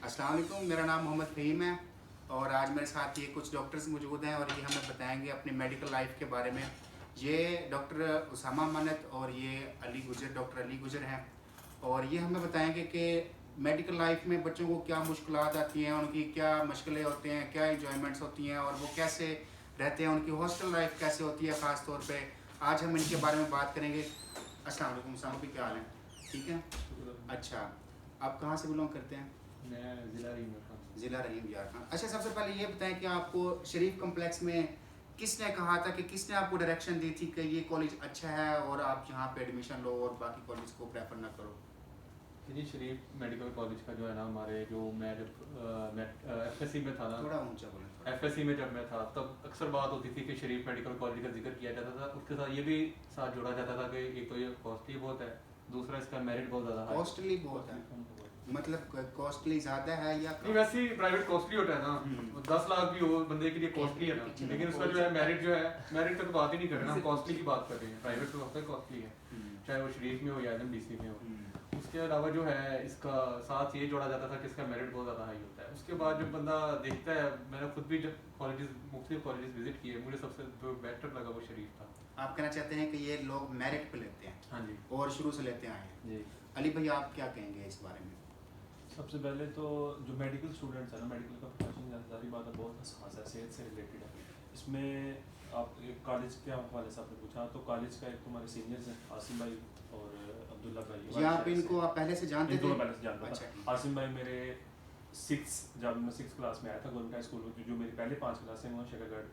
अस्सलाम वालेकुम, मेरा नाम मोहम्मद फ़हीम है और आज मेरे साथ ये कुछ डॉक्टर्स मौजूद हैं और ये हमें बताएंगे अपनी मेडिकल लाइफ के बारे में। ये डॉक्टर उसामा मन्नत और ये डॉक्टर अली गुजर हैं और ये हमें बताएंगे कि मेडिकल लाइफ में बच्चों को क्या मुश्किलात आती हैं, उनकी क्या मुश्किलें होती हैं, क्या इंजॉयमेंट्स होती हैं और वो कैसे रहते हैं, उनकी हॉस्टल लाइफ कैसे होती है ख़ास तौर पे। आज हम इनके बारे में बात करेंगे। अस्सलाम वालेकुम, उसामा भी क्या हाल है? ठीक है। अच्छा, आप कहाँ से बिलोंग करते हैं? मैं ज़िला रहीम खान। ज़िला रहीम यार खान। अच्छा, सबसे पहले ये बताएं कि आपको शरीफ कम्प्लेक्स में किसने कहा था, कि किसने आपको डायरेक्शन दी थी कि ये कॉलेज अच्छा है और आप यहाँ पे एडमिशन लो और बाकी कॉलेज को प्रेफर ना करो? जी, शरीफ मेडिकल कॉलेज का जो है ना, हमारे जो मैं जब एफएससी में था ना, थोड़ा ऊंचा बोलें थोड़ा। एफएससी में जब मैं था तब अक्सर बात होती थी कि शरीफ मेडिकल कॉलेज का जिक्र किया जाता था। उसके साथ ये भी साथ जोड़ा जाता था कि एक तो ये कॉस्टली बहुत है, दूसरा इसका मेरिट बहुत ज़्यादा है। कॉस्टली बहुत है मतलब कॉस्टली ज़्यादा है या नहीं, वैसे ही प्राइवेट कॉस्टली होता है ना, 10 लाख भी हो बंदे के लिए कॉस्टली है ना, लेकिन उसका जो है मेरिट जो है, मेरिट तक बात ही नहीं कर रहे ना, कॉस्टली की बात कर रहे हैं। प्राइवेट तो होता है कॉस्टली है, चाहे वो शरीफ में हो या एमडीसी में हो। उसके अलावा जो है इसका साथ ये जोड़ा जाता था कि इसका मेरिट बहुत ज़्यादा हाई होता है। उसके बाद जब बंदा देखता है, मैंने खुद भी जब कॉलेजेस मुख्तलिफ कॉलेजेस विजिट किए, मुझे सबसे जो बेटर लगा वो शरीफ था। आप कहना चाहते हैं कि ये लोग मेरिट पे लेते हैं? हाँ जी, और शुरू से लेते आए हैं जी। अली भाई, आप क्या कहेंगे इस बारे में? सबसे पहले तो जो मेडिकल स्टूडेंट्स हैं ना, मेडिकल का प्रोफेशन सारी बात है, बहुत हसास है, सेहत से रिलेटेड है। इसमें आप कॉलेज के हवाले से आपने पूछा, तो कॉलेज का एक तो हमारे सीनियर्स हैं आसिम भाई और अब्दुल्ला भाई। जी, आप इनको आप पहले से जानते थे? इनको मैं पहले से जानता अच्छा, था। ठीक। आसिम भाई मेरे जब मैं 6th क्लास में आया था गवर्नमेंट हाई स्कूल में, जो मेरी पहले 5 क्लास हैं वो शकरगढ़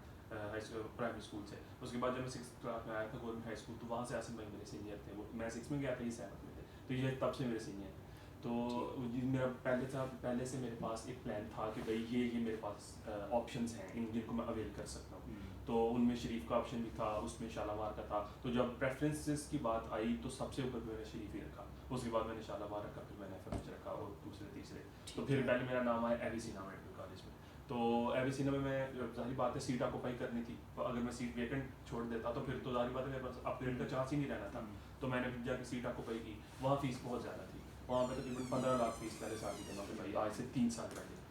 प्राइमरी स्कूल से। उसके बाद जब मैं 6th क्लास में आया था गवर्नमेंट हाई स्कूल, तो वहाँ से आसिम भाई मेरे सीनियर थे। वो मैं 6 में गया था, ये 7 में थे, तो ये तब से मेरे सीनियर हैं। तो मेरा पहले से मेरे पास एक प्लान था कि भाई ये मेरे पास ऑप्शंस हैं इन जिनको मैं अवेल कर सकता हूँ। तो उनमें शरीफ का ऑप्शन भी था, उसमें शालामार का था। तो जब प्रेफरेंसेस की बात आई तो सबसे ऊपर मैंने शरीफ ही रखा, उसके बाद मैंने शालामार रखा, फिर मैंने एफएमएच रखा और दूसरे तीसरे। तो फिर पहले मेरा नाम आया एविसिना मेडिकल कॉलेज में। तो एविसिना में मैं जाहिर बात है सीट ऑक्यूपाई करनी थी, तो अगर मैं सीट वेकेंट छोड़ देता तो फिर तो जाहिर बात है मेरे पास अपग्रेड का चांस ही नहीं रहना था। तो मैंने फिर जाकर सीट ऑक्यूपाई की। वहाँ फीस बहुत ज़्यादा थी, वहाँ पे तकरीबन 15 लाख फीस पहले साल की जमा की भाई, आज से 3 साल पहले।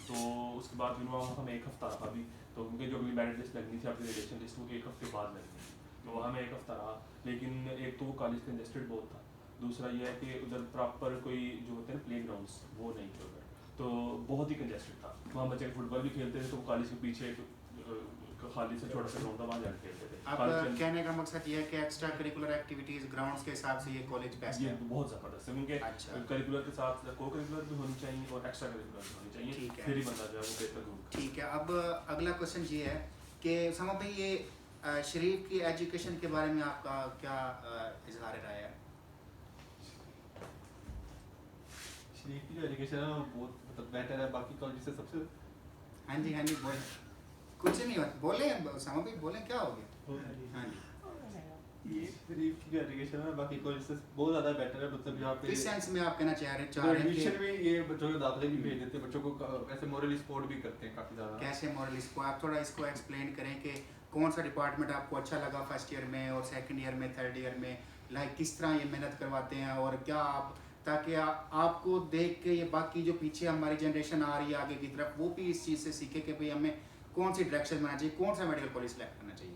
तो उसके बाद फिर वहाँ हमें 1 हफ्ता रहा भी, तो उनके जो अगली मेरिट लिस्ट लगनी थी, अपनी रिलेशन लिस्ट, वो 1 हफ्ते बाद लगनी थी। तो वहाँ मैं 1 हफ्ता रहा, लेकिन एक तो वो कॉलेज कंजेस्टेड बहुत था, दूसरा ये है कि उधर प्रॉपर कोई जो होते हैं प्ले ग्राउंड्स वो नहीं थे उधर, तो बहुत ही कंजेस्टेड था। वहाँ बच्चे फुटबॉल भी खेलते थे, तो कॉलेज के पीछे खाली से छोटा सा ग्राउंड था, वहाँ जाकर खेलते थे। आपका कहने का मकसद ये है कि एक्स्ट्रा करिकुलर एक्टिविटीज ग्राउंड्स के हिसाब से ये कॉलेज बेस्ट ये है? बहुत ज़बरदस्त है, क्योंकि अच्छा। करिकुलर के साथ को करिकुलर भी होनी चाहिए और एक्स्ट्रा करिकुलर भी होनी चाहिए, ठीक है। फिर ही बंदा जो है वो बेहतर होगा। ठीक है, अब अगला क्वेश्चन ये है कि उसामा भाई, ये शरीफ की एजुकेशन के बारे में आपका क्या इजहार राय है? शरीफ की जो एजुकेशन है वो बहुत मतलब बेटर है बाकी कॉलेज से सबसे। हाँ जी, हाँ जी, बोले। कुछ नहीं होता, बोले उसामा भाई, बोले, क्या हो गया? हाँ जी। ये शरीफ की जो एजुकेशन है बाकी कॉलेज से बहुत ज़्यादा बेटर है, मतलब यहाँ पे किस सेंस में आप कहना चाह रहे हैं एडमिशन कि में ये बच्चों के दाखिले भी भेज देते हैं, बच्चों को वैसे मोरली सपोर्ट भी करते हैं काफ़ी ज़्यादा। कैसे मॉरल, इसको आप थोड़ा इसको एक्सप्लेन करें कि कौन सा डिपार्टमेंट आपको अच्छा लगा फर्स्ट ईयर में और सेकंड ईयर में, थर्ड ईयर में, लाइक किस तरह ये मेहनत करवाते हैं और क्या आप, ताकि आपको देख के ये बाकी जो पीछे हमारी जनरेशन आ रही है आगे की तरफ, वो भी इस चीज़ से सीखे कि भाई हमें कौन सी डायरेक्शन बनाना चाहिए, कौन सा मेडिकल कॉलेज सेलेक्ट करना चाहिए।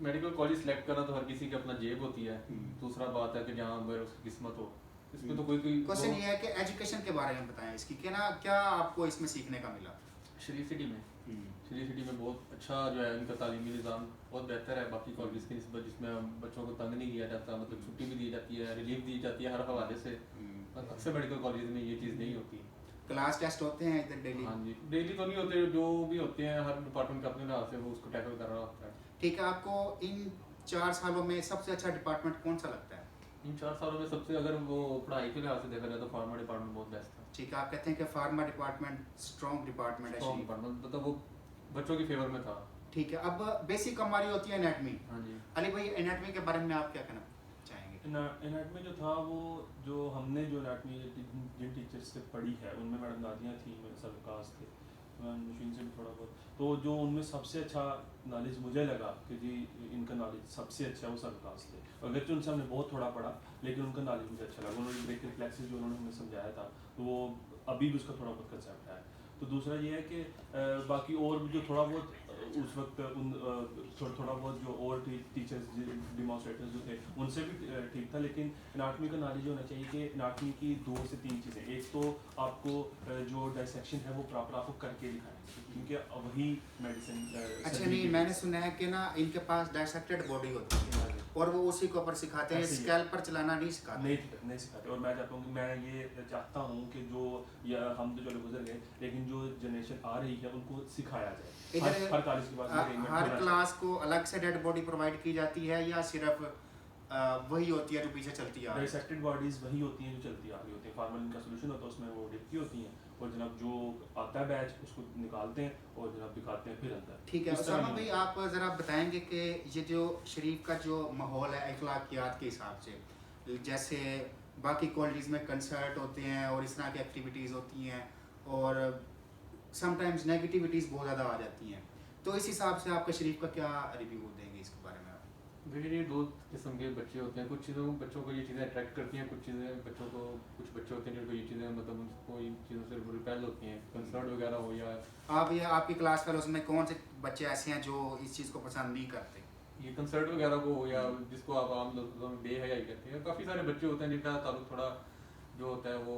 मेडिकल कॉलेज सेलेक्ट करना तो हर किसी की अपना जेब होती है। दूसरा बात है कि जहाँ पर उसकी किस्मत हो, इसमें तो कोई क्वेश्चन ये है कि एजुकेशन के बारे में बताएं इसकी, कि ना क्या आपको इसमें सीखने का मिला? शरीफ सिटी में बहुत अच्छा जो है इनका तालीमी निज़ाम बहुत बेहतर है बाकी कॉलेज की निस्बत, जिसमें बच्चों को तंग नहीं किया जाता, मतलब छुट्टी भी दी जाती है, रिलीफ दी जाती है हर हवाले से। अक्सर मेडिकल कॉलेज में ये चीज़ नहीं होती। क्लास टेस्ट होते हैं इधर डेली? हाँ जी, डेली तो नहीं होते, जो भी होते हैं हर डिपार्टमेंट का अपने लिहाज से वो उसको टैकल कर रहा होता है। ठीक है, आपको इन 4 सालों में सबसे अच्छा डिपार्टमेंट कौन सा लगता है? इन 4 सालों में सबसे अगर वो पढ़ाई के लिहाज से देखा जाए तो फार्मा डिपार्टमेंट बहुत बेस्ट था। ठीक है, आप कहते हैं कि फार्मा डिपार्टमेंट स्ट्रॉन्ग डिपार्टमेंट है स्ट्रॉन्ग शरीफ। डिपार्टमेंट, मतलब वो बच्चों की फेवर में था। ठीक है, अब बेसिक हमारी होती है एनाटमी। हाँ जी। अली भाई, एनाटमी के बारे में आप क्या कहना चाहेंगे? एनाटमी जो था, वो जो हमने जो एनाटमी जिन टीचर्स से पढ़ी है, उनमें मैडम नादिया थी, मेरे सर वकास थे, मशीन से भी थोड़ा बहुत, तो जो उनमें सबसे अच्छा नॉलेज मुझे लगा कि जी इनका नॉलेज सबसे अच्छा है वो सब क्लास थे। अगरचे उनसे हमने बहुत थोड़ा पढ़ा लेकिन उनका नॉलेज मुझे अच्छा लगा। उन्होंने ब्रेक रिफ्लेक्सेस जो उन्होंने हमें समझाया था तो वो अभी भी उसका थोड़ा बहुत कंसेप्ट है। तो दूसरा ये है कि बाकी और भी जो थोड़ा बहुत उस वक्त उन थोड़ा बहुत जो और टीचर्स डिमॉन्स्ट्रेटर्स जो थे उनसे भी ठीक था, लेकिन एनाटमी का नॉलेज होना चाहिए कि एनाटमी की 2 से 3 चीज़ें, एक तो आपको जो डाइसेक्शन है वो प्रॉपर आपको करके दिखाना है क्योंकि वही मेडिसिन। अच्छा नहीं, मैंने सुना है कि ना इनके पास डाइसेक्टेड बॉडी होती है और वो उसी के ऊपर सिखाते हैं, ऐसे ही है। स्कैल पर चलाना नहीं सिखाते। नहीं सिखाते। और मैं चाहता हूँ कि मैं ये चाहता हूँ कि जो या हम तो चलो गुजर गए लेकिन जो जनरेशन आ रही है उनको सिखाया जाए। इधर हर कॉलेज के बाद हर क्लास को अलग से डेड बॉडी प्रोवाइड की जाती है या सिर्फ वही होती है जो पीछे चलती आ रही है? डाइसेक्टेड बॉडीज वही होती हैं जो चलती आ रही होती हैं। फार्मल इनका सोल्यूशन होता है उसमें वो डिपकी होती हैं और जनाब जो आता है बैच उसको निकालते हैं और जनाब दिखाते हैं फिर अंदर। ठीक है इस तरह उसामा नहीं भाई, होता। आप ज़रा बताएंगे कि ये जो शरीफ का जो माहौल है अखलाकियात के हिसाब से, जैसे बाकी कॉलेज में कंसर्ट होते हैं और इस तरह की एक्टिविटीज़ होती हैं और समटाइम्स नेगेटिविटीज़ बहुत ज़्यादा आ जाती हैं, तो इस हिसाब से आपका शरीफ का क्या रिव्यू देंगे इसके बारे में आप? देखिए ये 2 किस्म के बच्चे होते हैं। कुछ चीज़ों बच्चों को ये चीज़ें अट्रैक्ट करती हैं, कुछ चीज़ें बच्चों को कुछ बच्चे होते हैं जिनको ये चीज़ें मतलब उनको इन चीज़ों से रिपेल होती हैं, कंसर्ट वगैरह हो या आप ये आपकी क्लास फेलोज में कौन से बच्चे ऐसे हैं जो इस चीज़ को पसंद नहीं करते? ये कंसर्ट वगैरह को हो या जिसको आप आम लफ्ज़ों में बेहयाई कहते हैं। काफ़ी सारे बच्चे होते हैं जिनका ताल्लुक थोड़ा जो होता है वो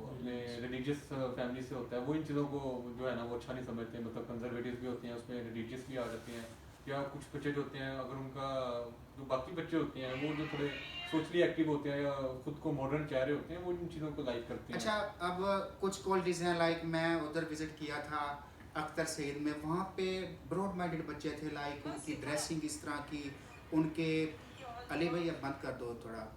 अपने रिलीजियस फैमिली से होता है, वो इन चीज़ों को जो है ना वो अच्छा नहीं समझते, मतलब कंजर्वेटिव भी होते हैं उसमें, रिलीजियस भी आ जाते हैं। या कुछ बच्चे जो होते हैं अगर उनका जो बाकी बच्चे होते हैं वो जो थोड़े सोशली एक्टिव होते हैं या खुद को मॉडर्न चाह रहे होते हैं वो इन चीज़ों को लाइक करते हैं। अच्छा, अब कुछ कॉलेजेस हैं, लाइक मैं उधर विजिट किया था अख्तर सईद में, वहाँ पे ब्रॉड माइंडेड बच्चे थे, लाइक उनकी ड्रेसिंग इस तरह की, उनके अली भाई अब बंद कर दो थोड़ा,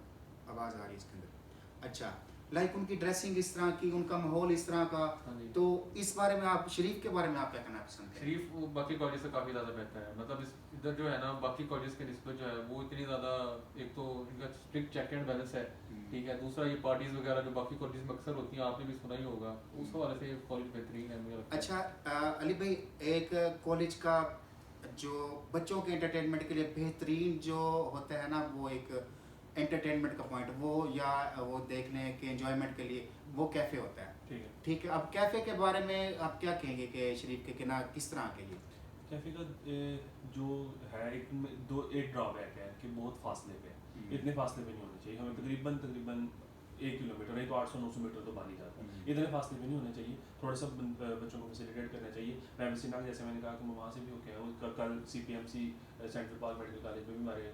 आवाज़ आ रही है इसके अंदर। अच्छा, लाइक उनकी ड्रेसिंग इस तरह की, उनका माहौल इस तरह का, हाँ जी। तो इस बारे में आप शरीफ के बारे में आप क्या कहना पसंद है? शरीफ वो बाकी कॉलेज से काफ़ी ज़्यादा बेहतर है, मतलब इस इधर जो है ना बाकी कॉलेज के निस्बत जो है वो इतनी ज़्यादा, एक तो इनका स्ट्रिक्ट चेक एंड बैलेंस है, ठीक है। दूसरा ये पार्टीज़ वगैरह जो बाकी कॉलेज में अक्सर होती हैं, आपने भी सुना ही होगा, उस हवाले से कॉलेज बेहतरीन है मुझे लगता है। अच्छा अली भाई, एक कॉलेज का जो बच्चों के एंटरटेनमेंट के लिए बेहतरीन जो होता है ना, वो एक एंटरटेनमेंट का पॉइंट वो या वो देखने के एंजॉयमेंट के लिए वो कैफ़े होता है, ठीक है। ठीक है। अब कैफ़े के बारे में आप क्या कहेंगे कि शरीफ के ना किस तरह के लिए? कैफे का जो है एक ड्रॉबैक है कि बहुत फासले पे है। इतने फासले पे नहीं होने चाहिए। हमें तकरीबन 1 किलोमीटर, नहीं तो 800-900 मीटर तो मान ही जाता है। इतने फासले पे नहीं होने चाहिए। थोड़ा सा बच्चों को फैसिलिटेट करना चाहिए। प्राइवेसी नाग जैसे मैंने कहा कि मैं वहाँ से भी होके आया, कल CPMC central park medical college में भी हमारे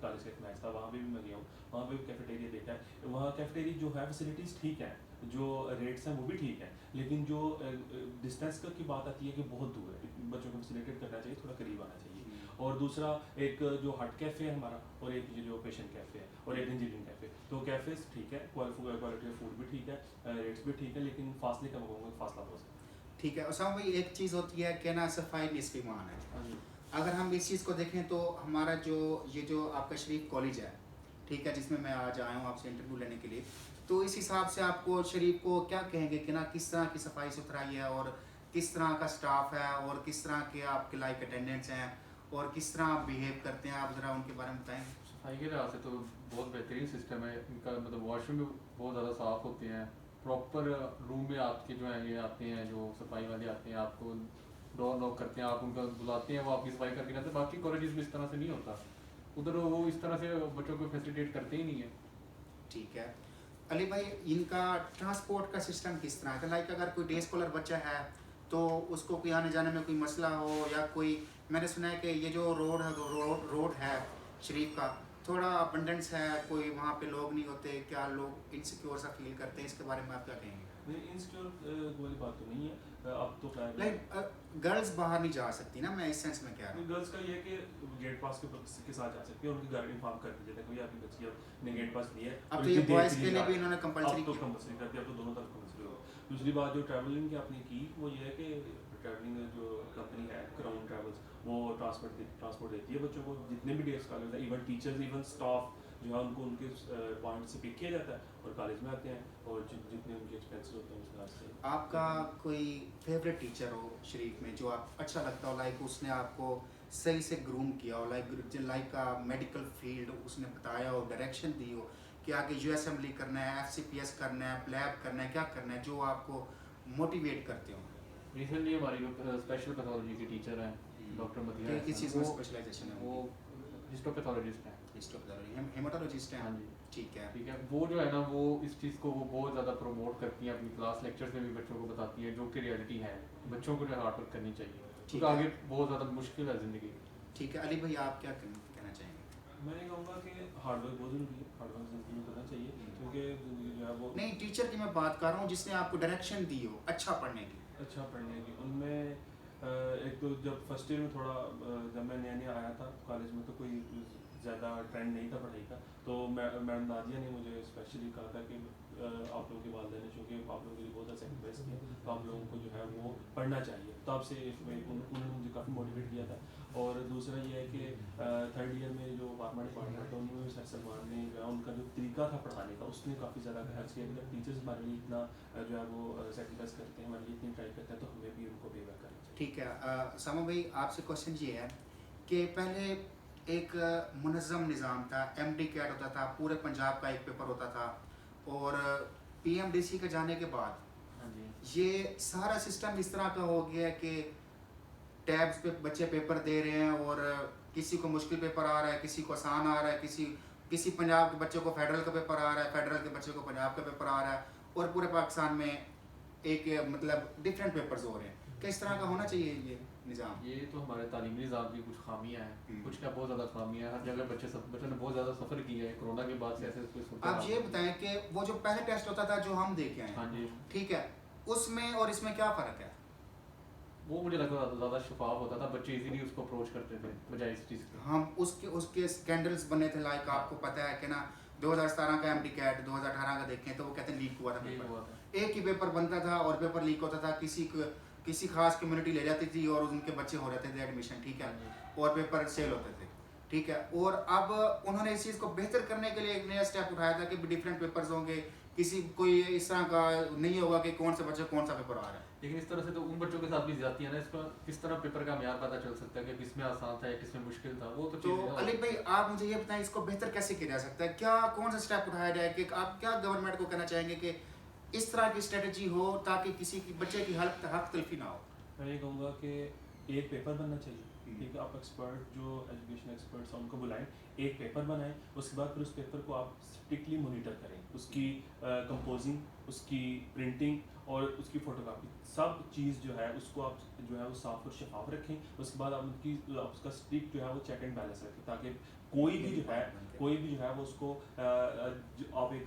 कॉलेज का एक मैच था, वहाँ पे भी मैं गया हूँ। वहाँ पे भी कैफेटेरिया देखा है। वहाँ कैफेटेरिया जो है फैसिलिटीज़ ठीक है, जो रेट्स हैं वो भी ठीक है, लेकिन जो डिस्टेंस की बात आती है कि बहुत दूर है। बच्चों को फैसिलिटेट करना चाहिए, थोड़ा करीब आना चाहिए। और दूसरा एक जो हट कैफ़े है हमारा, और एक ये जो पेशेंट कैफ़े है, और एक इंजीनियरिंग कैफ़े, तो कैफ़ेज ठीक है, क्वालिटी ऑफ फूड भी ठीक है, रेट्स भी ठीक है, लेकिन फासले का मैं कहूँगा फासला बहुत है। ठीक है उसामा भाई, एक चीज़ होती है कि ना सफाई निस्फ ईमान है। हाँ जी। अगर हम इस चीज़ को देखें तो हमारा जो ये जो आपका शरीफ कॉलेज है, ठीक है, जिसमें मैं आज आया हूँ आपसे इंटरव्यू लेने के लिए, तो इस हिसाब से आपको शरीफ को क्या कहेंगे कि ना किस तरह की सफाई सुथराई है और किस तरह का स्टाफ है और किस तरह के आपके लाइक अटेंडेंट्स हैं और किस तरह आप बिहेव करते हैं, आप ज़रा उनके बारे में बताएं। सफाई के लिहाज से तो बहुत बेहतरीन सिस्टम है इनका, मतलब वॉशरूम भी बहुत ज़्यादा साफ़ होते हैं। प्रॉपर रूम में आपके जो है ये आते हैं, जो सफाई वाले आते हैं, आपको डोर नॉक करते हैं, आप उनका बुलाते हैं, वो आपकी सफाई करके जाते हैं। बाकी कॉलेजेस में इस तरह से नहीं होता, उधर वो इस तरह से बच्चों को फैसिलिटेट करते ही नहीं है। ठीक है अली भाई, इनका ट्रांसपोर्ट का सिस्टम किस तरह का, लाइक अगर कोई डे स्कॉलर बच्चा है तो उसको कोई आने जाने में कोई मसला हो, या कोई, मैंने सुना है कि ये जो रोड है शरीफ का थोड़ा अबंडेंस है, कोई वहाँ पे लोग नहीं होते, क्या लोग इनसिक्योर सा फील करते हैं, इसके बारे में आप क्या कहेंगे? नहीं, इंसिक्योर वाली बात तो नहीं है। अब तो खैर लाइक गर्ल्स बाहर नहीं जा सकती ना, मैं इस सेंस में कह रहा हूँ। गर्ल्स का ये है कि गेट पास के साथ जा सकती है, उनके घर इन्फॉर्म कर दीजिए कोई आपकी बच्ची ने गेट पास लिया है। अब तो ये बॉयज़ के लिए भी इन्होंने कंपलसरी अब तो कंपलसरी कर दिया, अब तो दोनों तरफ कंपलसरी होगा। दूसरी बात जो ट्रैवलिंग की आपने की, वो ये है कि ट्रैवलिंग जो कंपनी है क्राउन ट्रैवल्स, वो ट्रांसपोर्ट देती है बच्चों को, जितने भी डे स्कॉलर्स हैं, इवन टीचर्स, इवन स्टाफ जो है उनको उनके पॉइंट से पिक किया जाता है और कॉलेज में आते हैं, और जितने उनके एक्सपेंसेस होते हैं उस हिसाब से। आपका कोई फेवरेट टीचर हो शरीफ में जो आप अच्छा लगता हो, लाइक उसने आपको सही से ग्रूम किया हो, लाइक का मेडिकल फील्ड उसने बताया हो, डायरेक्शन दी हो कि आगे यूएसएमएली करना है, एफसीपीएस करना है, प्लैब करना है, क्या करना है, जो आपको मोटिवेट करते हो? रिसेंटली हमारी जो स्पेशल पैथोलॉजी की टीचर हैं डॉक्टर मदिया किस चीज़ में स्पेशलाइजेशन है? वो हिस्टोपैथोलॉजिस्ट हैं। हेमाटोलॉजिस्ट हैं? हाँ जी, ठीक है। ठीक है। वो जो है ना वो इस चीज़ को वो बहुत ज़्यादा प्रमोट करती हैं अपनी क्लास लेक्चर्स में भी, बच्चों को बताती हैं जो कि रियलिटी है। बच्चों को जो हार्ड वर्क करनी चाहिए क्योंकि आगे बहुत ज़्यादा मुश्किल है ज़िंदगी। ठीक है, अली भाई आप क्या कहना चाहेंगे? मैं ये कहूँगा कि हार्ड वर्क बहुत ज़रूरी है, हार्ड वर्क ज़िंदगी में करना चाहिए क्योंकि ज़िंदगी जो है वो नहीं, टीचर की मैं बात कर रहा हूँ जिसने आपको डायरेक्शन दी हो अच्छा पढ़ने की। अच्छा पढ़ने की। उनमें एक तो जब फर्स्ट ईयर में थोड़ा जब मैं नया नया आया था कॉलेज में तो कोई ज़्यादा ट्रेंड नहीं था पढ़ाई का, तो मैडम नादिया ने मुझे स्पेशली कहा था कि आप लोगों के वालिदैन ने चूँकि आप लोगों के लिए बहुत अच्छा सेक्रीफाइस किया तो आप लोगों को जो है वो पढ़ना चाहिए। तब से उन्होंने मुझे काफ़ी मोटिवेट किया था। और दूसरा ये है कि थर्ड ईयर में जो फार्मा डिपार्टमेंट था उन्होंने सर सलमान ने जो है उनका जो तरीका था पढ़ाने का उसने काफ़ी ज़्यादा हेल्प किया कि जब टीचर्स हमारे लिए इतना जो है वो सेक्रीफाइस करते हैं, हमारे लिए इतनी ट्राई करते हैं, तो हमें भी उनको पे बैक करना चाहिए। ठीक है, सामा भाई आपसे क्वेश्चन ये है कि पहले एक मुनज़्ज़म निज़ाम था, एमडी कैट होता था, पूरे पंजाब का एक पेपर होता था, और पीएमडीसी के जाने के बाद हाँ जी, ये सारा सिस्टम इस तरह का हो गया है कि टैब्स पे बच्चे पेपर दे रहे हैं और किसी को मुश्किल पेपर आ रहा है, किसी को आसान आ रहा है, किसी पंजाब के बच्चे को फेडरल का पेपर आ रहा है, फेडरल के बच्चे को पंजाब का पेपर आ रहा है, और पूरे पाकिस्तान में एक मतलब डिफरेंट पेपर्स हो रहे हैं। किस तरह का होना चाहिए ये निज़ाम? ये तो हमारे तालीमी निज़ाम की कुछ खामियां हैं, कुछ क्या बहुत ज़्यादा खामियां हैं। हर जगह बच्चों ने बहुत ज़्यादा सफ़र किया है कोरोना के बाद से ऐसे कोई सूरत आप ये बताएं कि वो जो पहले टेस्ट होता था जो हम देखे आए हाँ हैं, जी, ठीक है, उसमें और इसमें क्या फ़र्क है? वो मुझे लगता है ज़्यादा शफाफ होता था, बच्चे इजीली उसको अप्रोच करते थे बजाय इस चीज़ के। हम उसके स्कैंडल्स बने थे, लाइक आपको पता है कि ना 2017 का एमडी कैट 2018 का देखें तो वो कहते हैं लीक हुआ था यही पेपर। हुआ था। एक ही पेपर बनता था और पेपर लीक होता था, किसी खास कम्युनिटी ले जाती थी और उनके बच्चे हो जाते थे एडमिशन, ठीक है, हाँ जी। और पेपर सेल होते थे, ठीक है। और अब उन्होंने इस चीज़ को बेहतर करने के लिए एक नया स्टेप उठाया था कि डिफरेंट पेपर्स होंगे, कोई इस तरह का नहीं होगा कि कौन सा बच्चा कौन सा पेपर आ रहा है। लेकिन इस तरह से तो उन बच्चों के साथ भी ज्यादती है ना, इसका किस तरह पेपर का म्यार पता चल सकता है कि किसमें आसान था या किसमें मुश्किल था, वो तो तो चीज़ें अली भाई आप मुझे ये बताएं इसको बेहतर कैसे किया जा सकता है, क्या कौन सा स्टेप उठाया जाए, कि आप क्या गवर्नमेंट को कहना चाहेंगे कि इस तरह की स्ट्रेटजी हो ताकि किसी की बच्चे की हक तलफी ना हो? मैं ये कहूँगा कि एक पेपर बनना चाहिए, ठीक है। आप एक्सपर्ट जो एजुकेशन एक्सपर्ट्स हैं उनको बुलाएं, एक पेपर बनाएं, उसके बाद फिर उस पेपर को आप स्ट्रिक्टली मॉनिटर करें, उसकी कंपोजिंग, उसकी प्रिंटिंग और उसकी फ़ोटोकॉपी, सब चीज़ जो है उसको आप जो है वो साफ और शफाफ रखें। उसके बाद आप उसका स्ट्रिक्ट जो है वो चेक एंड बैलेंस रखें ताकि कोई भी जो है वो उसको आप एक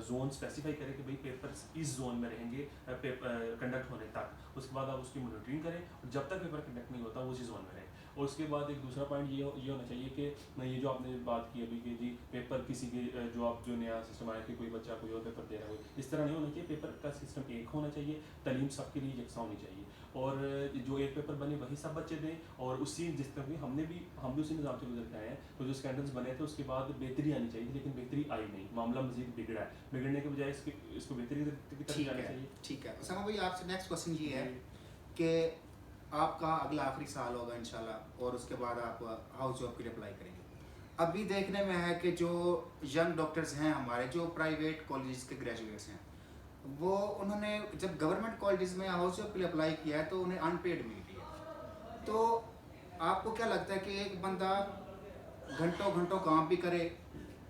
जोन स्पेसिफाई करें कि भाई पेपर्स इस जोन में रहेंगे कंडक्ट होने तक। उसके बाद आप उसकी मॉनिटरिंग करें और जब तक पेपर कंडक्ट नहीं होता वो उसी जोन में रहे। और उसके बाद एक दूसरा पॉइंट ये होना चाहिए कि ये जो आपने बात की अभी कि जी पेपर किसी के जो नया सिस्टम आया कि कोई बच्चा कोई और पेपर दे रहा है, इस तरह नहीं होना चाहिए। पेपर का सिस्टम एक होना चाहिए, तालीम सबके लिए यकसा होनी चाहिए और जो एक पेपर बने वही सब बच्चे दें। और उसी जिस तरह हम भी उसी निज़ाम से गुजर के आए हैं, तो जो स्कैंडल्स बने थे उसके बाद बेहतरी आनी चाहिए, लेकिन बेहतरी आई नहीं, मामला मजीद बिगड़ा है। बिगड़ने के बजाय इसको बेहतरी की तरफ जाना चाहिए। ठीक है उसामा भाई, आपसे नेक्स्ट क्वेश्चन ये है कि आपका अगला आखिरी साल होगा इंशाल्लाह और उसके बाद आप हाउस जॉब के लिए अप्लाई करेंगे। अभी देखने में है कि जो यंग डॉक्टर्स हैं हमारे, जो प्राइवेट कॉलेज के ग्रेजुएट्स हैं, वो उन्होंने जब गवर्नमेंट कॉलेज में हाउस जॉब के लिए अप्लाई किया है तो उन्हें अनपेड मिलती है। तो आपको क्या लगता है कि एक बंदा घंटों घंटों काम भी करे,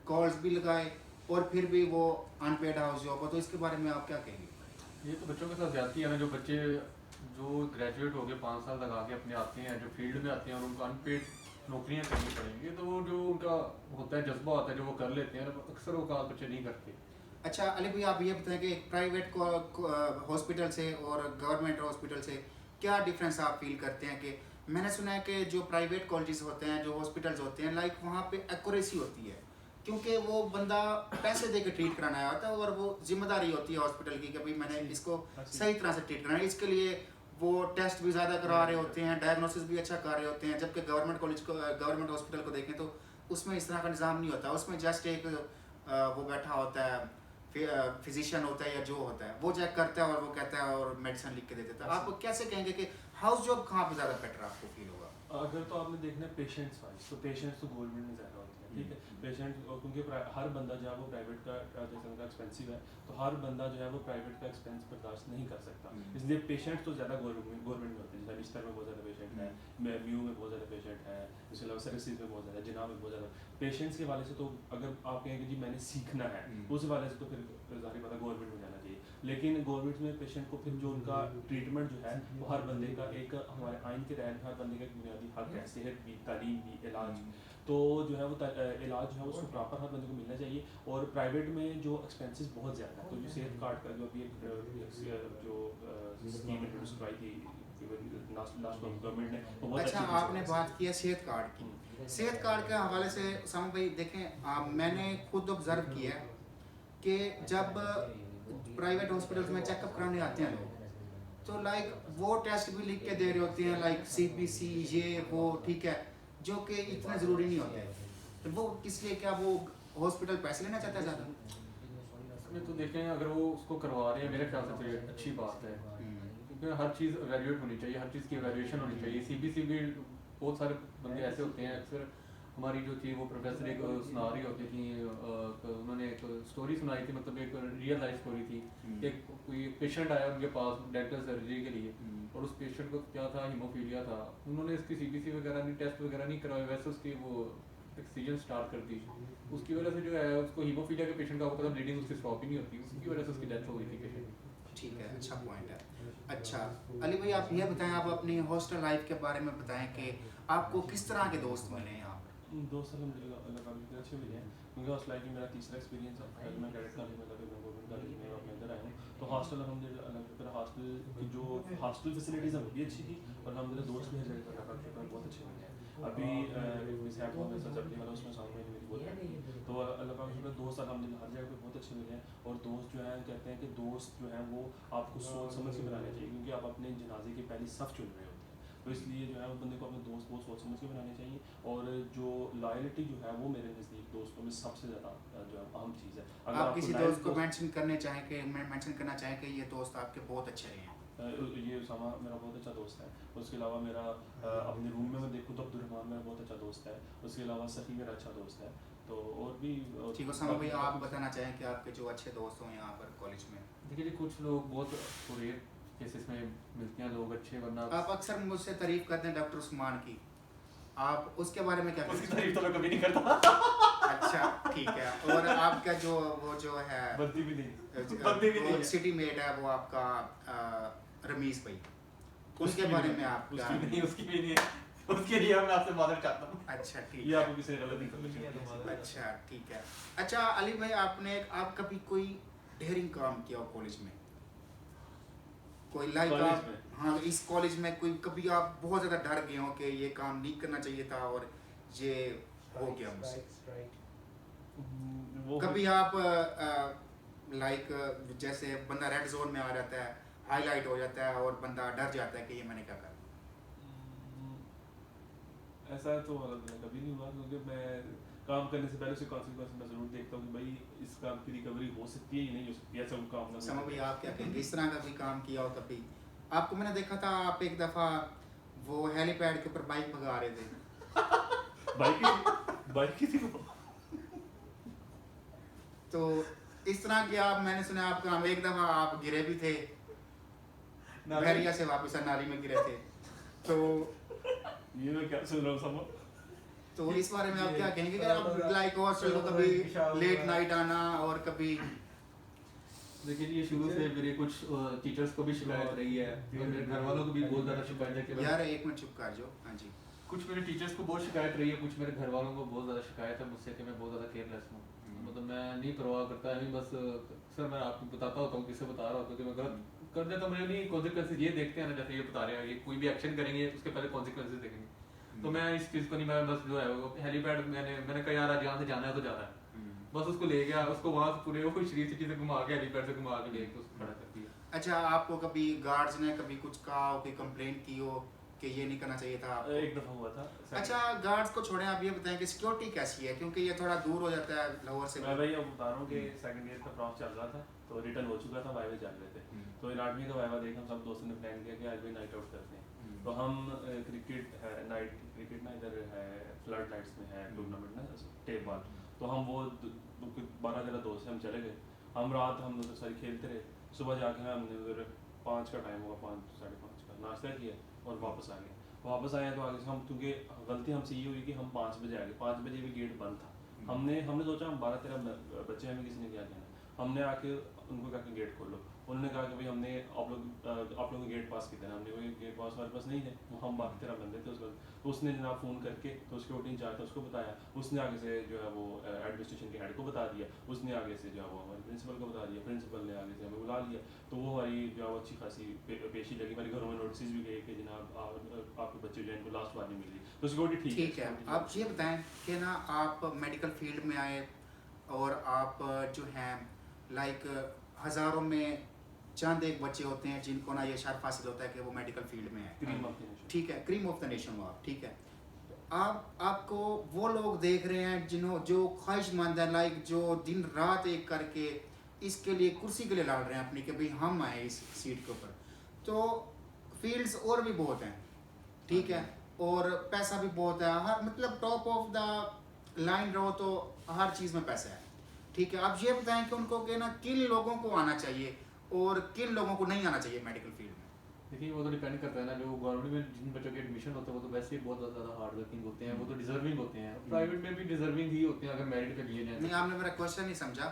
कॉल्स भी लगाए और फिर भी वो अनपेड हाउस जॉब हो, तो इसके बारे में आप क्या कहेंगे? ये तो बच्चों के साथ ज्यादती है ना। जो बच्चे जो ग्रेजुएट हो गए 5 साल लगा के अपने आते हैं, जो फील्ड में आते हैं और उनको अनपेड नौकरियां करनी पड़ेंगी, तो वो जो उनका होता है जज्बा होता है जो वो कर लेते हैं, अक्सर वो काम बच्चे नहीं करते। अच्छा अली भाई, आप ये बताएं कि एक प्राइवेट हॉस्पिटल से और गवर्नमेंट हॉस्पिटल से क्या डिफरेंस आप फील करते हैं? कि मैंने सुना है कि जो प्राइवेट कॉलेजेस होते हैं, जो हॉस्पिटल्स होते हैं, लाइक वहाँ पे एक्यूरेसी होती है क्योंकि वो बंदा पैसे दे के ट्रीट कराना आया होता है और वो जिम्मेदारी होती है हॉस्पिटल की कि भाई मैंने इसको सही तरह से ट्रीट कराना है। इसके लिए वो टेस्ट भी ज़्यादा करा रहे होते हैं, डायग्नोसिस भी अच्छा कर रहे होते हैं, जबकि गवर्नमेंट हॉस्पिटल को देखें तो उसमें इस तरह का निज़ाम नहीं होता। उसमें जस्ट एक वो बैठा होता है फिजिशियन होता है या जो होता है वो चेक करता है और वो कहता है और मेडिसिन लिख के दे देता है। आप कैसे कहेंगे कि हाउस जॉब कहाँ पे ज़्यादा बेटर आपको फील होगा? अगर तो आपने देखना है पेशेंट्स वाइज, तो पेशेंट्स तो गवर्नमेंट में ज़्यादा होते हैं, ठीक है। पेशेंट क्योंकि हर बंदा जो है वो प्राइवेट का जैसे उनका एक्सपेंसिव है, तो हर बंदा जो है वो प्राइवेट का एक्सपेंस बर्दाश्त नहीं कर सकता, इसलिए पेशेंट तो ज़्यादा गवर्नमेंट में होते हैं। जैसे बिस्तर में बहुत ज़्यादा पेशेंट है, म्यू में बहुत ज़्यादा पेशेंट है, इसके अलावा सर्विसेज में बहुत ज़्यादा, जिना में बहुत ज़्यादा। पेशेंट्स के वाले से तो अगर आप कहेंगे जी मैंने सीखना है उस वाले से तो फिर ज़ाहिर बात है गवर्नमेंट में जाना चाहिए। लेकिन गवर्नमेंट में पेशेंट को फिर जो उनका ट्रीटमेंट जो है वो हर बंदे का एक हमारे आइन के तहत हर बंदे का एक बुनियादी हक है, सेहत भी, तालीम भी, इलाज। तो जो है वो इलाज जो है उसको प्रॉपर हर बंदे को मिलना चाहिए। और प्राइवेट में जो एक्सपेंसेस बहुत ज़्यादा है, तो जो सेहत कार्ड का जो अभी जो स्कीम इंट्रोड्यूस कराई थी लास्ट गवर्नमेंट ने, वो बहुत अच्छा, अच्छी आपने बात की है सेहत कार्ड की। सेहत कार्ड के हवाले से उसामा भाई देखें, मैंने खुद ऑब्जर्व किया है कि जब प्राइवेट हॉस्पिटल्स में चेकअप कराने आते हैं लोग, तो लाइक वो टेस्ट भी लिख के दे रहे होते हैं, लाइक CBC ये वो, ठीक है, जो कि इतने ज़रूरी नहीं होते। तो वो किस लिए, क्या वो हॉस्पिटल पैसे लेना चाहता है ज़्यादा? तो देखें अगर वो उसको करवा रहे हैं मेरे ख्याल से तो ये अच्छी बात है, क्योंकि हर चीज़ एवेल्यूएट होनी चाहिए, हर चीज़ की एवेल्यूएशन होनी चाहिए। CBC भी बहुत सारे बंदे ऐसे होते हैं, अक्सर हमारी जो थी वो प्रोफेसर एक सुना रही होती थी, उन्होंने एक स्टोरी सुनाई थी, मतलब एक रियल लाइफ स्टोरी थी। एक कोई पेशेंट आया उनके पास डेंटल सर्जरी के लिए, और उस पेशेंट को क्या था, हीमोफीलिया था। उन्होंने इसकी CBC वगैरह नहीं, टेस्ट वगैरह नहीं करवाए, वैसे उसकी वो ऑक्सीजन स्टार्ट कर दी। उसकी वजह से जो है उसको हीमोफीलिया के पेशेंट का आपको पता ब्लीडिंग उसकी स्टॉप ही नहीं होती, उसकी वजह से उसकी डेथ हो गई थी पेशेंट। ठीक है, अच्छा पॉइंट है। अच्छा अली भाई, आप ये बताएं, आप अपनी हॉस्टल लाइफ के बारे में बताएं कि आपको किस तरह के दोस्त मिले यहाँ पर? दोस्त अल्हम्दुलिल्लाह काफ़ी अच्छे मिले हैं, क्योंकि हॉस्टल लाइफ में मेरा तीसरा एक्सपीरियंस है। पहले मैं कैडेट कॉलेज में था, फिर मैं गवर्नमेंट कॉलेज में और मैं इधर आया हूँ। तो हॉस्टल अल्हम्दुलिल्लाह हॉस्टल की जो हॉस्टल फैसिलिटीज़ हैं वो भी अच्छी थी, और अल्हम्दुलिल्लाह दोस्त भी हर जगह का बहुत अच्छे मिले हैं। अभी मिस है सब्जी वाला उसमें सामने मेरी बहुत है, तो अल्लाह का शुक्र दोस्त अल्हम्दुलिल्लाह हर जगह पे बहुत अच्छे मिले हैं। और दोस्त जो है कहते हैं कि दोस्त जो है वो आपको सोच समझ के बनाने चाहिए, क्योंकि आप अपने जनाजे की पहली सफ़ चुन रहे होते हैं, तो इसलिए जो है वो बंदे को अपने दोस्त बहुत सोच समझ के बनाने चाहिए। और जो लॉयल्टी जो है वो मेरे नज़दीक दोस्तों में सबसे ज़्यादा जो है अहम चीज़ है। अगर आप किसी दोस्त को मेंशन मेंशन करना चाहें कि ये दोस्त आपके बहुत अच्छे रहे हैं? ये उसामा मेरा बहुत अच्छा दोस्त है। उसके अलावा मेरा अपने रूम में मैं देखूँ तो अब्दुलरहमान मेरा बहुत अच्छा दोस्त है। उसके अलावा सफ़ी मेरा अच्छा दोस्त है। तो और भी ठीक है उसामा भाई, आप बताना चाहें कि आपके जो अच्छे दोस्त हों यहाँ पर कॉलेज में? देखिए जी, कुछ लोग बहुत रेयर केसेस में मिलते हैं लोग अच्छे, वरना आप अक्सर मुझसे तारीफ करते हैं डॉक्टर उस्मान की, आप उसके बारे में क्या उसकी कहते हैं? तारीफ तो मैं कभी नहीं करता। अच्छा ठीक है। और आपका जो वो जो है बनती भी नहीं वो सिटी मेट है वो आपका रमीज भाई, उसके बारे में आप क्या? उसकी भी नहीं है, उसके लिए मैं आपसे माफी चाहता हूँ। अच्छा ठीक ये है, आपको किसी ने गलत इन्फॉर्मेशन अच्छा ठीक है। अच्छा अली भाई, आप कभी कोई डेयरिंग काम किया हो कॉलेज में? कोई लाइक कॉलेज आप, में? हाँ इस कॉलेज में कोई कभी आप बहुत ज़्यादा डर गए हो कि ये काम नहीं करना चाहिए था और ये हो गया मुझसे? वो कभी आप लाइक जैसे बंदा रेड जोन में आ जाता है, हाईलाइट हो जाता है और बंदा डर जाता है कि ये मैंने क्या करा? ऐसा तो कभी नहीं हुआ, क्योंकि मैं काम करने से पहले उसके कॉन्सिक्वेंस मैं ज़रूर देखता हूँ कि भाई इस काम की रिकवरी हो सकती है या नहीं हो सकती है। ऐसा कोई काम ना समा भाई, आप क्या कहेंगे, इस तरह का भी काम किया हो कभी? आपको मैंने देखा था आप एक दफ़ा वो हेलीपैड के ऊपर बाइक भगा रहे थे। बाइक की थी वो। तो इस तरह के आप, मैंने सुना आपका एक दफ़ा आप गिरे भी थे, बहरिया से वापस नाली में गिरे थे। तो ये मैं क्या सुन रहा हूँ समा? तो इस बारे में आप क्या कहेंगे कि आप लाइक हॉस्टल को कभी लेट नाइट आना और कभी? देखिए ये शुरू से मेरे कुछ टीचर्स को भी शिकायत रही है, मेरे घर वालों को भी बहुत ज़्यादा शिकायत है कि यार एक मिनट चुप कर जो। हाँ जी। कुछ मेरे टीचर्स को बहुत शिकायत रही है, कुछ मेरे घर वालों को बहुत ज़्यादा शिकायत है मुझसे कि मैं बहुत ज़्यादा केयरलेस हूँ। मतलब मैं नहीं परवाह करता है, बस सर मैं आपको बताता होता हूँ, किससे बता रहा होता हूँ कि मैं गलत कर देता हूँ, नहीं कॉन्सिक्वेंसेज ये देखते हैं ना, जैसे ये बता रहे हैं, ये कोई भी एक्शन करेंगे उसके पहले कॉन्सिक्वेंसेज देखेंगे। तो मैं इस चीज़ को नहीं, मैं बस जो है वो हेलीपैड मैंने कहा यार आज यहाँ से जाना है तो जाना है, बस उसको ले गया, उसको वहाँ से पूरे वो शरीफ सिटी से घुमा के हेलीपैड से घुमा के ले उसको खड़ा कर दिया। अच्छा, आपको कभी गार्ड्स ने कभी कुछ कहा हो, कोई कंप्लेंट की हो कि ये नहीं करना चाहिए था आपको? एक दफ़ा हुआ था। अच्छा, गार्ड्स को छोड़ें, आप ये बताएं कि सिक्योरिटी कैसी है, क्योंकि ये थोड़ा दूर हो जाता है लाहौर से। मैं भाई अब बता रहा हूँ कि सेकंड ईयर का प्रॉफ चल रहा था, तो रिटर्न हो चुका था, वाइवा चल रहे थे। तो एनाटमी का वाइवा देख हम सब दोस्तों ने प्लान किया कि आज भी नाइट आउट करते हैं। तो हम क्रिकेट है, नाइट क्रिकेट ना इधर है फ्लड लाइट्स में है टूर्नामेंट ना टेप बॉल, तो हम वो 12-13 दोस्त हम चले गए। हम रात हम उधर सारी खेलते रहे, सुबह जाके हमने उधर 5 का टाइम होगा, 5-5:30 का नाश्ता किया और वापस आ गए। वापस आए तो आगे से हम, क्योंकि गलती हमसे ये हुई कि हम 5 बजे आ गए, 5 बजे भी गेट बंद था। हमने सोचा हम 12-13 बच्चे हमें किसी ने क्या कहना, हमने आके उनको कहा कि गेट खोलो। उन्होंने कहा कि भाई हमने आप लोगों को गेट पास किया था। हमने कोई गेट पास हमारे पास नहीं थे, हम 12-13 बंदे थे उस वक्त। तो उसने जनाब फ़ोन करके तो सिक्योरिटी इंचार्ज था उसको बताया, उसने आगे से जो है वो एडमिनिस्ट्रेशन के हेड को बता दिया, उसने आगे से जो है वो हमारे प्रिंसिपल को बता दिया, प्रिंसिपल ने आगे से हमें बुला लिया। तो वो हमारी जो है वो अच्छी खासी पेशी लगी, हमारे घरों में नोटिस भी गए कि जनाब आपके बच्चे जो है इनको लास्ट वार्निंग मिली। तो सिक्योरिटी ठीक है। आप ये बताएं कि ना आप मेडिकल फील्ड में आए और आप जो हैं लाइक हज़ारों में चंद एक बच्चे होते हैं जिनको ना ये शर्फ हासिल होता है कि वो मेडिकल फील्ड में है, क्रीम ऑफ द नेशन। ठीक है, क्रीम ऑफ द नेशन हो आप, ठीक है। आपको वो लोग देख रहे हैं जो ख्वाहिशमंद है, लाइक जो दिन रात एक करके इसके लिए कुर्सी के लिए लड़ रहे हैं अपनी, कि भाई हम आए इस सीट के ऊपर। तो फील्ड्स और भी बहुत हैं, ठीक है, और पैसा भी बहुत है, हर मतलब टॉप ऑफ द लाइन रहो तो हर चीज़ में पैसा है, ठीक है। आप ये बताएं कि उनको कि ना किन लोगों को आना चाहिए और किन लोगों को नहीं आना चाहिए मेडिकल फील्ड में? देखिए वो तो डिपेंड करता है ना, जो गवर्नमेंट में जिन बच्चों के एडमिशन होते हैं वो तो वैसे ही बहुत ज़्यादा हार्ड वर्किंग होते हैं, वो तो डिजर्विंग होते हैं। प्राइवेट में भी डिजर्विंग ही होते हैं अगर मेरिट पे लिए जाए। नहीं, आपने मेरा क्वेश्चन नहीं समझा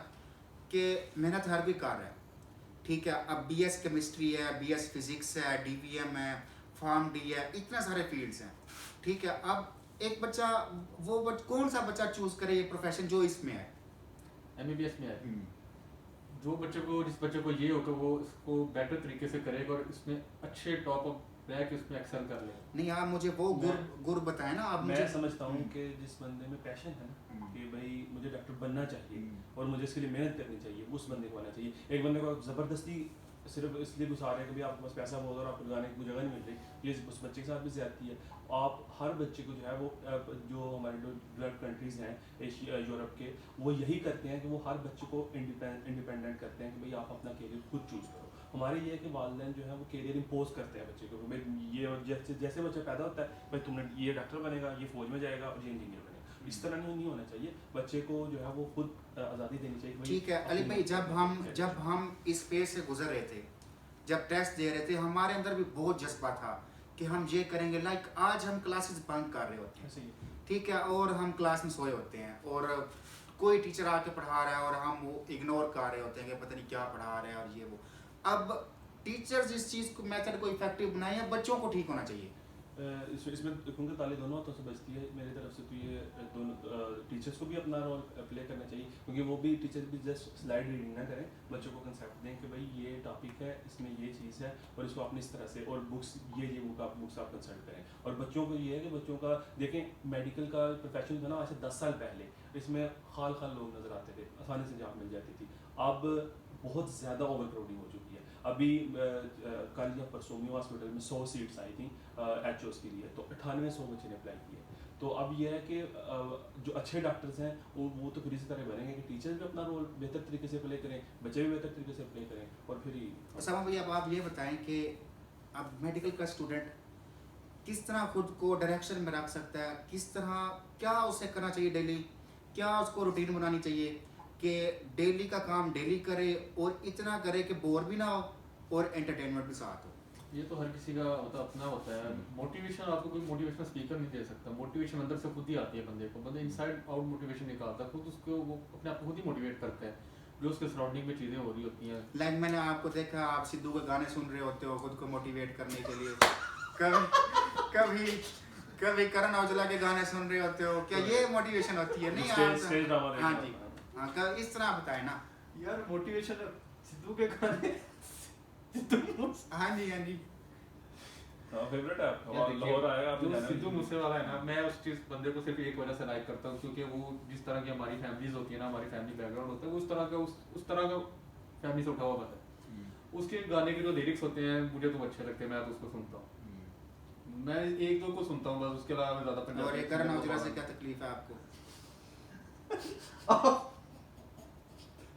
कि मेहनत हर कोई कर रहा है, ठीक है। अब BS केमिस्ट्री है, BS फिजिक्स है, DVM है, फार्म डी है, इतने सारे फील्ड्स हैं, ठीक है। अब एक बच्चा कौन सा बच्चा चूज करे ये प्रोफेशन जो इसमें है? MBBS में है, जो बच्चे को जिस बच्चे को ये हो कि वो इसको बेटर तरीके से करेगा और इसमें अच्छे टॉप ऑफ रैंक इसमें एक्सेल कर ले। नहीं, आप मुझे वो गुर बताएं ना। आप मैं मुझे समझता हूँ कि जिस बंदे में पैशन है ना कि भाई मुझे डॉक्टर बनना चाहिए और मुझे इसके लिए मेहनत करनी चाहिए, उस बंदे को आना चाहिए। एक बंदे को ज़बरदस्ती सिर्फ इसलिए घुसा रहे हैं कि भाई आपके पास पैसा बहुत और आपको जाने की जगह नहीं मिल रही, ये उस बच्चे के साथ भी ज़्यादती है। आप हर बच्चे को जो है वो जो हमारे जो डेवलप्ड कंट्रीज़ हैं एशिया यूरोप के, वो यही करते हैं कि वो हर बच्चे को इंडिपेंडेंट करते हैं कि भाई आप अपना कैरियर खुद चूज़ करो। हमारे ये है कि वालिदैन जो है वो कैरियर इम्पोज करते हैं बच्चे को, भाई ये जैसे बच्चा पैदा होता है भाई तुमने ये डॉक्टर बनेगा, ये फौज में जाएगा और ये इंजीनियर बनेगा, इस तरह नहीं होना चाहिए। बच्चे को जो है वो खुद आज़ादी देनी चाहिए। ठीक है अली भाई, जब हम इस पेज से गुजर रहे थे, जब टेस्ट दे रहे थे, हमारे अंदर भी बहुत जज्बा था कि हम ये करेंगे। लाइक आज हम क्लासेस बंक कर रहे होते हैं, ठीक है, और हम क्लास में सोए होते हैं और कोई टीचर आके पढ़ा रहा है और हम वो इग्नोर कर रहे होते हैं कि पता नहीं क्या पढ़ा रहे हैं और ये वो। अब टीचर्स इस चीज़ को मेथड को इफेक्टिव बनाए या बच्चों को ठीक होना चाहिए? इसमें क्योंकि ताली दोनों हाथों से बचती है मेरी तरफ से, तो ये दोनों टीचर्स को भी अपना रोल प्ले करना चाहिए, क्योंकि वो भी टीचर भी जस्ट स्लाइड रीडिंग ना करें, बच्चों को कंसेप्ट दें कि भाई ये टॉपिक है, इसमें ये चीज़ है और इसको आपने इस तरह से, और बुक्स ये बुक्स आप कंसल्ट करें। और बच्चों को ये है कि बच्चों का देखें, मेडिकल का प्रोफेशन था ना आज से 10 साल पहले इसमें खाल लोग नज़र आते थे, आसानी से जॉब मिल जाती थी। अब बहुत ज़्यादा ओवर क्राउडिंग हो चुकी है। अभी कल या परसों में हॉस्पिटल में 100 सीट्स आई थी HOs के लिए, तो 9800 बच्चे ने अप्लाई किए। तो अब यह है कि जो अच्छे डॉक्टर्स हैं वो तो फिर इसी तरह बनेंगे कि टीचर्स भी अपना रोल बेहतर तरीके से प्ले करें, बच्चे भी बेहतर तरीके से प्ले करें, और फिर ही समा भैया अब आप ये बताएं कि अब मेडिकल का स्टूडेंट किस तरह खुद को डायरेक्शन में रख सकता है, किस तरह क्या उसे करना चाहिए डेली, क्या उसको रूटीन बनानी चाहिए कि डेली का काम डेली करे और इतना करे कि बोर भी ना हो और एंटरटेनमेंट भी साथ हो? ये तो हर किसी का अपना होता है। मोटिवेशन आपको कोई मोटिवेशनल स्पीकर नहीं दे सकता, मोटिवेशन अंदर से खुद ही आती है बंदे को। बंदा इनसाइड आउट मोटिवेशन निकालता है, खुद उसको वो अपने आप को खुद ही मोटिवेट करता है जो उसके सराउंडिंग में चीज़ें हो रही होती हैं। लाइक मैंने आपको देखा आप सिद्धू के गाने सुन रहे होते हो खुद को मोटिवेट करने के लिए, कभी करण औजला के गाने सुन रहे होते हो, क्या ये मोटिवेशन होती है? नहीं स्टेज ड्रामा। हाँ जी, हाँ, इस तरह बताए ना यार मोटिवेशन सिद्धू के गाने हाँ जी फेवरेट है आपका लाहौर आएगा आपने जाना। सिद्धू मूसेवाला है ना, मैं उस चीज बंदे को सिर्फ एक वजह से लाइक करता हूँ क्योंकि वो जिस तरह की हमारी फैमिलीज होती है ना, हमारी फैमिली बैकग्राउंड होता है, उस तरह का फैमिली से उठा हुआ बंदा है। उसके गाने के जो लिरिक्स होते हैं मुझे तो अच्छे लगते हैं, मैं तो उसको सुनता हूँ। मैं एक दो को सुनता हूँ बस, उसके अलावा मैं ज्यादा पंजाबी और ये करण औजला से क्या तकलीफ है आपको?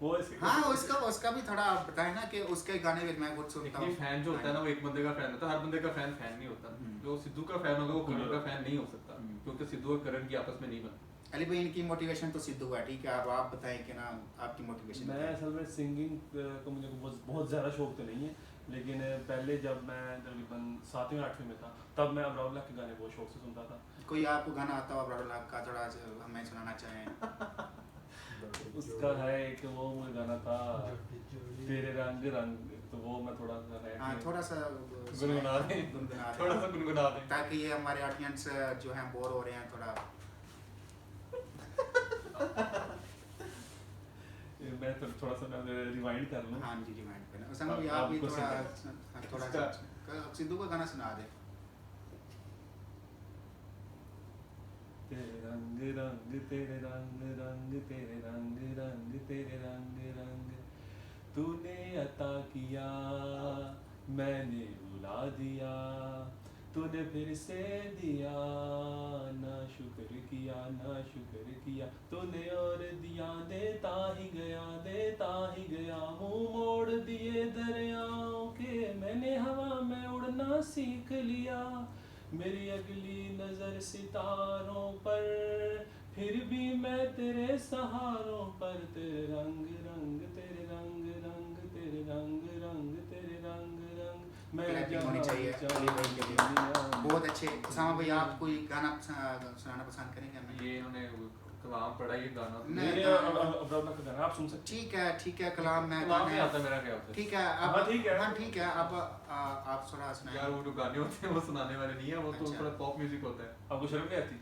वो इसके हाँ, उसका भी थोड़ा बताए ना कि उसके गाने भी मैं खुद सुनता हूँ। फैन जो होता है ना वो एक बंदे का फैन होता है, हर बंदे का फैन नहीं होता। जो सिद्धू का फैन होगा वो करण का फैन नहीं हो सकता, क्योंकि सिद्धू और करण की आपस में नहीं बनती। अली भाई इनकी मोटिवेशन तो सिद्धू है, ठीक है, अब आप बताएं कि ना आपकी मोटिवेशन। मैं असल में सिंगिंग को मुझे बहुत ज़्यादा शौक तो नहीं है, लेकिन पहले जब मैं तकरीबन 7वीं 8वीं में था तब मैं अब्रार के गाने बहुत शौक से सुनता था। कोई आपको गाना आता हो अब्रार का, थोड़ा हमें सुनाना चाहें? उसका है एक वो मुझे गाना था तेरे रंग रंग, तो वो मैं थोड़ा सा है हाँ, थोड़ा सा गुनगुना दें, गुनगुना दें, थोड़ा सा गुनगुना दें, ताकि ये हमारे ऑडियंस जो हैं बोर हो रहे हैं थोड़ा। मैं थोड़ा सा रिवाइंड कर लूँ। हाँ जी, रिमाइंड करना उसामा भी, आप भी थोड़ा थोड़ा सा सिद्धू का गाना सुना दे। तेरे रंग रंग तेरे रंग रंग तेरे रंग रंग तेरे रंग रंग, तूने अता किया मैंने रुला दिया, तूने फिर से दिया ना शुक्र किया ना शुक्र किया, तूने और दिया देता ही गया, मुंह मोड़ दिए दरियाओं के, मैंने हवा में उड़ना सीख लिया, मेरी अगली नजर सितारों पर, फिर भी मैं तेरे सहारों पर, तेरे रंग रंग तेरे रंग रंग तेरे रंग रंग तेरे रंग रंग, मैं क्लैपिंग होनी चाहिए अली भाई के लिए। बहुत अच्छे। उसामा भाई आप कोई गाना सुनाना पसंद करेंगे हमें? ये इन्होंने कलाम पढ़ा, ये गाना मेरे अब्रार का गाना आप सुन सकते ठीक है, कलाम में कलाम नहीं आता मेरा क्या होता है। ठीक है, अब हाँ, ठीक है। हाँ ठीक है, अब आप थोड़ा यार सुनाइए। वो जो गाने होते हैं वो सुनाने वाले नहीं है, वो तो अच्छा। थोड़ा पॉप म्यूजिक होता है। आपको शर्म नहीं आती?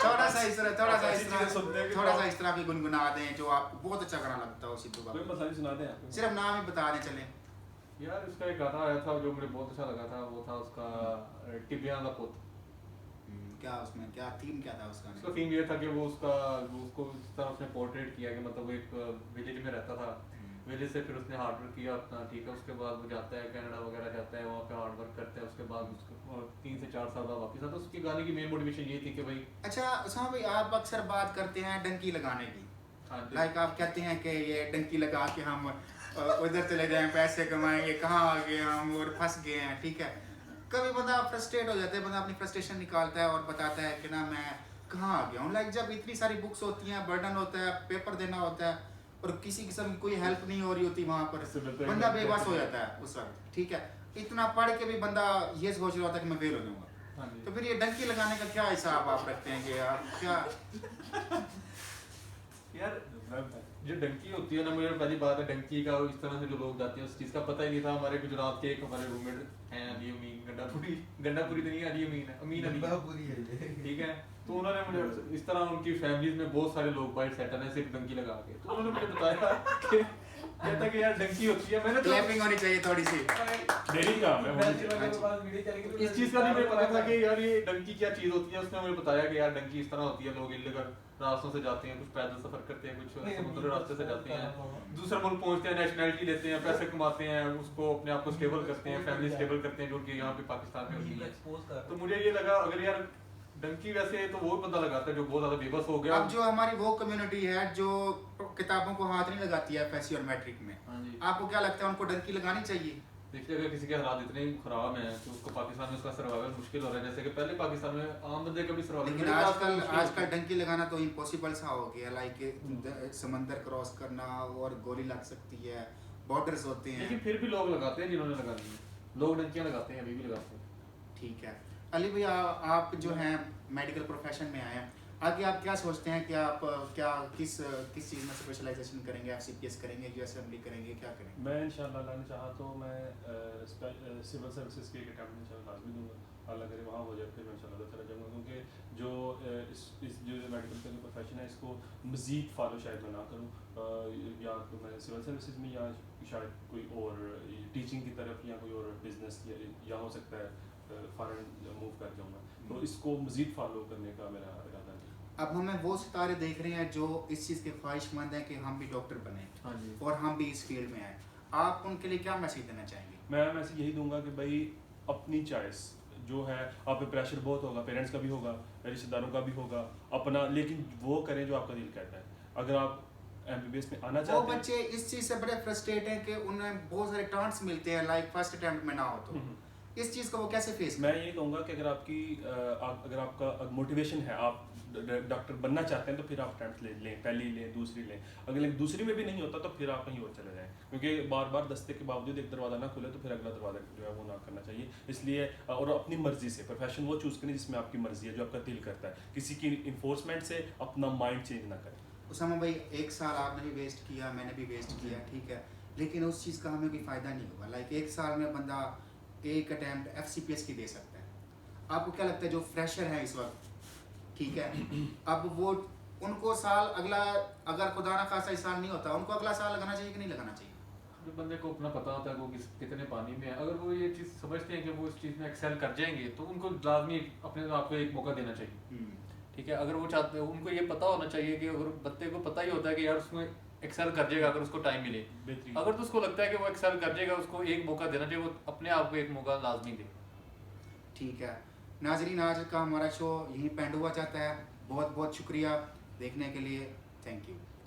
थोड़ा सा इस तरह ऐसी चीजें सुनते हैं कि थोड़ा सा इस तरह की गुनगुना दें जो आपको बहुत अच्छा गाना लगता हो सिद्धू कोई का। मसला नहीं, सुना दें आप। सिर्फ नाम ही बता दें चले। यार उसका एक गाना आया था जो मुझे बहुत अच्छा लगा था, वो था उसका टिबिया दा पुत। क्या उसमें क्या थीम क्या था उसका? उसका थीम ये था कि उसको इस तरह उसने पोर्ट्रेट किया कि मतलब वो एक विलेज में रहता था, विलेज से फिर उसने हार्ड वर्क किया अपना, ठीक है, उसके बाद वो जाता है कनाडा वगैरह जाता है, वहाँ पे हार्ड वर्क करता है, उसके बाद उसको 3 से 4 साल बाद वापस आता है। उसके गाने की मेन मोटिवेशन ये थी कि भाई अच्छा उसामा भाई, आप अक्सर बात करते हैं डंकी लगाने की, लाइक आप कहते हैं कि ये डंकी लगा के हम उधर चले जाएं, पैसे कमाएंगे, कहाँ आ गए हम और फंस गए हैं, ठीक है। कभी बंदा फ्रस्ट्रेट हो जाता है, बंदा अपनी फ्रस्ट्रेशन निकालता है और बताता है कि ना मैं कहाँ आ गया हूँ। लाइक जब इतनी सारी बुक्स होती हैं, बर्डन होता है, पेपर देना होता है और किसी किस्म की कोई हेल्प नहीं हो रही होती वहाँ पर, बंदा बेबस हो जाता है उस वक्त, ठीक है। इतना पढ़ के भी बंदा ये सोच रहा होता है कि मैं फेल हो जाऊँगा। तो फिर ये डंकी लगाने का क्या हिसाब आप रखते हैं कि आप क्या? यार जो डंकी होती है ना, मुझे पहली बात है डंकी का इस तरह से जो लोग जाते हैं उस चीज़ का पता ही नहीं था। हमारे गुजरात के एक हमारे रूममेट हैं अली अमीन, गंडापुरी तो नहीं है, अली अमीन है, अमीन अली, ठीक है। तो उन्होंने मुझे इस तरह उनकी फैमिलीज में बहुत सारे लोग बाइट सेटल हैं सिर्फ डंकी लगा के, तो उन्होंने मुझे बताया कि कहता कि यार डंकी होती है। मैंने क्लैपिंग होनी चाहिए थोड़ी सी। डेली काम है इस चीज का नहीं मुझे पता था कि यार ये डंकी क्या चीज होती है। उसने मुझे बताया कि यार डंकी इस तरह होती है, लोग इल्लीगल रास्तों से जाते हैं, कुछ पैदल सफर करते हैं, कुछ समुद्री रास्ते से जाते हैं, दूसरे मुल्क पहुंचते हैं, नेशनैलिटी लेते हैं, पैसे कमाते हैं, उसको अपने आप को स्टेबल करते हैं, फैमिली स्टेबल करते हैं, जो कि यहाँ पे पाकिस्तान में होती है। तो मुझे ये लगा अगर यार डंकी वैसे तो वो बंदा लगाता है जो बहुत ज्यादा बेबस हो गया। अब जो हमारी वो कम्युनिटी है जो किताबों को हाथ नहीं लगाती है एफएससी और मैट्रिक में, आपको क्या लगता है उनको डंकी लगानी चाहिए? देखिए अगर किसी के हालात इतने खराब हैं कि उसको पाकिस्तान में उसका सर्वाइवल मुश्किल हो रहा है, जैसे कि पहले पाकिस्तान में आम बंदे का भी सर्वाइवल, लेकिन आजकल डंकी लगाना तो इम्पॉसिबल सा हो गया। लाइक समंदर क्रॉस करना और गोली लग सकती है, बॉर्डर्स होते हैं। लेकिन फिर भी लोग लगाते हैं, जिन्होंने लगानी है लोग डंकियां लगाते हैं, अभी भी लगाते हैं। ठीक है अली भैया, आप जो हैं मेडिकल प्रोफेशन में आए हैं, आगे आप क्या सोचते हैं कि आप क्या किस चीज़ में स्पेशलाइजेशन करेंगे? आप सीपीएस करेंगे, यूएसएमडी करेंगे, क्या करेंगे? मैं इंशाल्लाह अल्लाह ने चाहा तो मैं सिविल सर्विसेज के एक अटैम्प्ट इंशाल्लाह लाजमी दूंगा, अल्लाह करे वहाँ हो जाए, फिर मैं इंशाल्लाह चला जाऊँगा। क्योंकि जो इस जो मेडिकल का जो प्रोफेशन है इसको मज़ीद फॉलो शायद मैं ना करूँ, या तो मैं सिविल सर्विसेज में या शायद कोई और टीचिंग की तरफ या कोई और बिजनेस या हो सकता है फॉरेन मूव कर जाऊँगा। तो इसको मज़ीद फॉलो करने का मेरा इरादा है। अब हमें वो सितारे देख रहे हैं जो इस चीज़ के ख्वाहिशमंद हैं कि हम भी डॉक्टर बने और हम भी इस फील्ड में आए, आप उनके लिए क्या मैसेज देना चाहेंगे? मैं मैसेज यही दूंगा कि भाई अपनी चॉइस जो है, आप पे प्रेशर बहुत होगा, पेरेंट्स का भी होगा, रिश्तेदारों का भी होगा अपना, लेकिन वो करें जो आपका दिल कहता है। अगर आप MBBS में आना वो चाहते हैं, बच्चे इस चीज़ से बड़े फ्रस्ट्रेट हैं कि उन्हें बहुत सारे टांट्स मिलते हैं लाइक फर्स्ट अटेम्प्ट में ना हो तो इस चीज़ को वो कैसे फेस मैं ये कहूँगा कि अगर आपकी अगर आपका मोटिवेशन है, आप डॉक्टर बनना चाहते हैं, तो फिर आप अटेम्प्ट लें, पहली लें, दूसरी लें। अगर दूसरी में भी नहीं होता तो फिर आप कहीं और चले जाएं, क्योंकि बार बार दस्ते के बावजूद एक दरवाज़ा ना खुले तो फिर अगला दरवाज़ा जो है वो ना करना चाहिए। इसलिए और अपनी मर्जी से प्रोफेशन वो चूज़ करें जिसमें आपकी मर्जी है, जो आपका दिल करता है, किसी की इन्फोर्समेंट से अपना माइंड चेंज ना करें। उसामा भाई 1 साल आपने भी वेस्ट किया, मैंने भी वेस्ट किया, ठीक है, लेकिन उस चीज़ का हमें कोई फ़ायदा नहीं होगा। लाइक 1 साल में बंदा एक अटैम्प्ट FCPS की दे सकता है। आपको क्या लगता है जो फ्रेशर है इस वक्त, ठीक है, अब वो उनको साल अगला, अगर खुदा ना खासा इस साल नहीं होता, उनको अगला साल लगाना चाहिए कि नहीं लगाना चाहिए? जो बंदे को अपना पता होता है वो कितने पानी में है, अगर वो ये चीज़ समझते हैं कि वो इस चीज़ में एक्सेल कर जाएंगे तो उनको लाजमी अपने आप को एक मौका देना चाहिए। ठीक है, अगर वो चाहते हैं, उनको ये पता होना चाहिए कि अगर बंदे को पता ही होता है कि यार उसमें एक्सेल कर जाएगा अगर उसको टाइम मिले, अगर तो उसको लगता है कि वो एक्सेल कर जाएगा, उसको एक मौका देना चाहिए, वो अपने आप को एक मौका लाजमी दे। ठीक है नाजरीन, आज का हमारा शो यहीं पे एंड हुआ चाहता है। बहुत बहुत शुक्रिया देखने के लिए, थैंक यू।